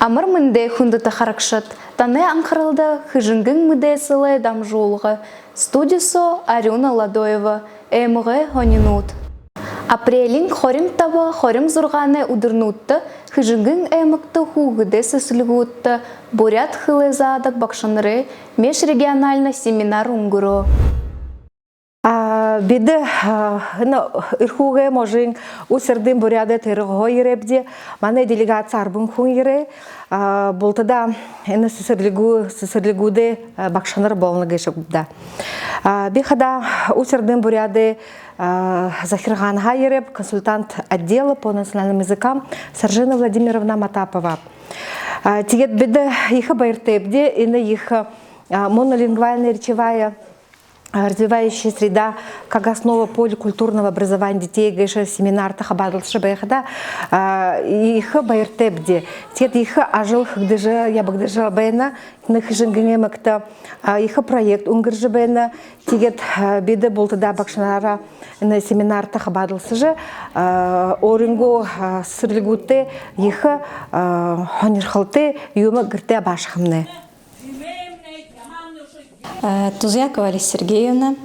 Амыр мынде хундыты харакшат. Тане анқырылды хыжынгын мыдесылы дамжулғы. Студисо Арюна Ладоева. Эмығы хонинут. Апрелин хорим таба хорим зурганы удырнутты. Хыжынгын эмыкты хугыде сыслыгутты. Бурят хылы задак бакшаныры. Межрегиональный семинар унгуру. Биде ирхуге можин усердин буряде терго иребди мане делегация арбун хун ире болтада эне сесерлигуде бакшаныр болныгы шукда бихада усердин буряде Захирхан Хайереб, консультант отдела по национальным языкам Саржина Владимировна Матапова. Тигет биде их байртебде ине их монолингвальная речевая развивающая среда как основа поликультурного образования детей геша семинар тахабадл шабехда их байртебде тет их ажил хгдеже я багдеже бена нахижингенемекта их проект унгржебена тигет биде болтада бакшанара на семинар тахабадл сже оринго сырлигуте их хонирхалте юма грте башхамне. Тузякова Лариса Сергеевна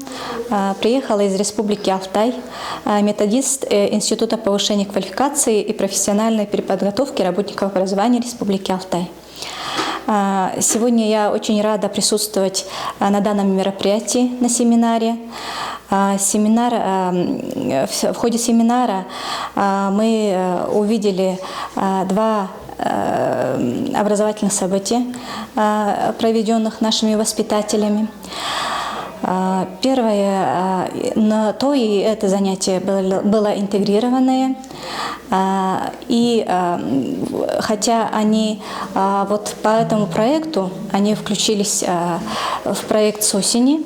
приехала из Республики Алтай, методист Института повышения квалификации и профессиональной переподготовки работников образования Республики Алтай. Сегодня я очень рада присутствовать на данном мероприятии, на семинаре. В ходе семинара мы увидели два образовательных событий, проведенных нашими воспитателями. Первое, то и это занятие было интегрированное, и хотя они вот по этому проекту, они включились в проект с осени,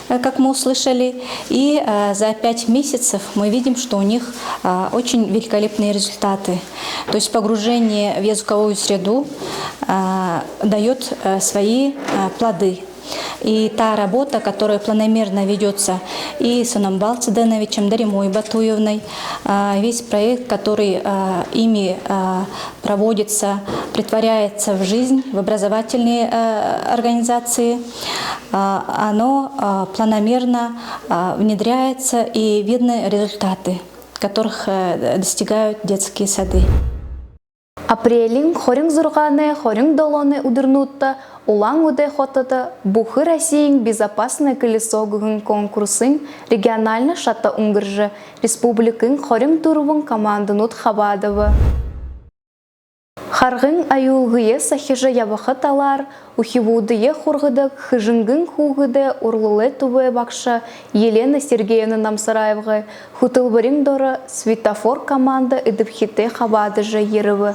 как мы услышали, и за 5 месяцев мы видим, что у них очень великолепные результаты. То есть погружение в языковую среду дает свои плоды. И та работа, которая планомерно ведется и с Анамбал Циденовичем, Даримой Батуевной, весь проект, который ими проводится, притворяется в жизнь, в образовательные организации, оно планомерно внедряется и видны результаты, которых достигают детские сады. Апрелин хорин зурганы, хорин долоны удырнутта, улан уде хотата, бухы Россиин безопасное колесо гүгін конкурсын регионально шатта унгыржы, республикын хорин турвын командынут Хабадова. Харгын аюлгые сахижа ябахы талар, ухивудые хургыдык, хыжынгын хугыды урлылы тубы бакша Елена Сергеевна Намсараевға, хутылбырин доры светофор команда идыпхите Хабадыжы ерывы.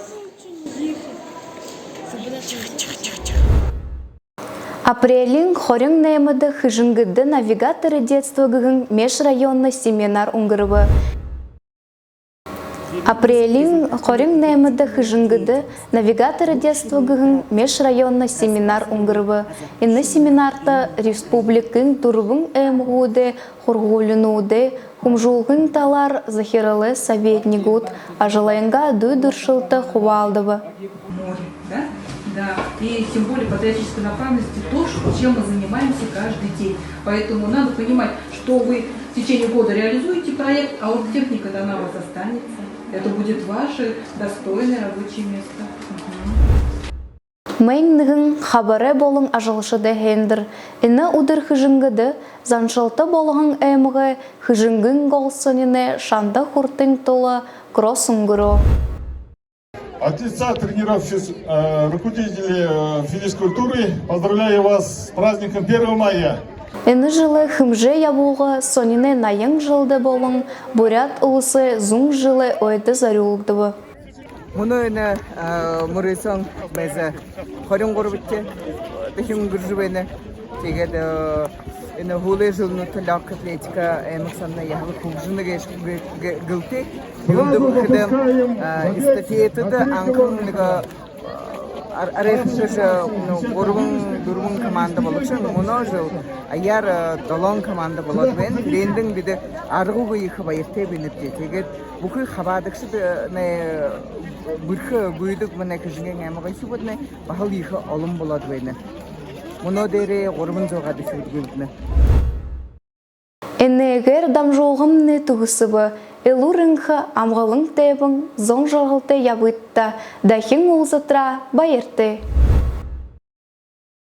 Апрелин хорин немыды хыжынгыды навигаторы детства гыгын межрайонный семинар унгырывы. Апрелин хорин немыды хыжынгыды навигаторы детства гыгын межрайонный семинар унгырывы. Инны семинарта республикын турвын эмгуды, хургулынуды, кумжулгын талар захиралы советнигут, ажылайынга дүйдыршылты хувалдывы. Да, и тем более патриотической направленности то, чем мы занимаемся каждый день. Поэтому надо понимать, что вы в течение года реализуете проект, а вот техника-то она у вас останется. Это будет ваше достойное рабочее место. Мэйнгын хабары болың ажылшыды хендір. Ині удыр хыжынгыды, заншылты болығын әмігі хыжынгын голсынине шанда хуртын толы кроссунгыру. От лица тренеров, руководителей физкультуры, поздравляю вас с праздником 1 мая. Эні жылы хымжы ябуғы сонине найың жылды болың, бурят ұлысы зұң жылы ойды зарюлдывы. Мұны өні мұрысын мәзі қорын қорбытте, дұхын күржібені, тегеді өні ғулы жылыны түлақ атлетика әміксанына яғылы күржіні гүлтек. Юлды бұқыдым эстафетеді аңқылынығы арехнге орбун дурбун команда болупчу, муну жыл аяр долон команда болот бен. Лендин биде аргу их байырте бинипти. Тегет бухы хабадыксы не бүрхі бұйдық мұна кішінген әміғай сүбітіне бағыл ехі олым болады бәйні. Мұны дере ғорбын жоға дүшілгілдіні. Энегер дамжоғымны тұғысыбы, элурыңхы амғалың тәбің зоң жағылты ябытта, дәхің олзытра байырты.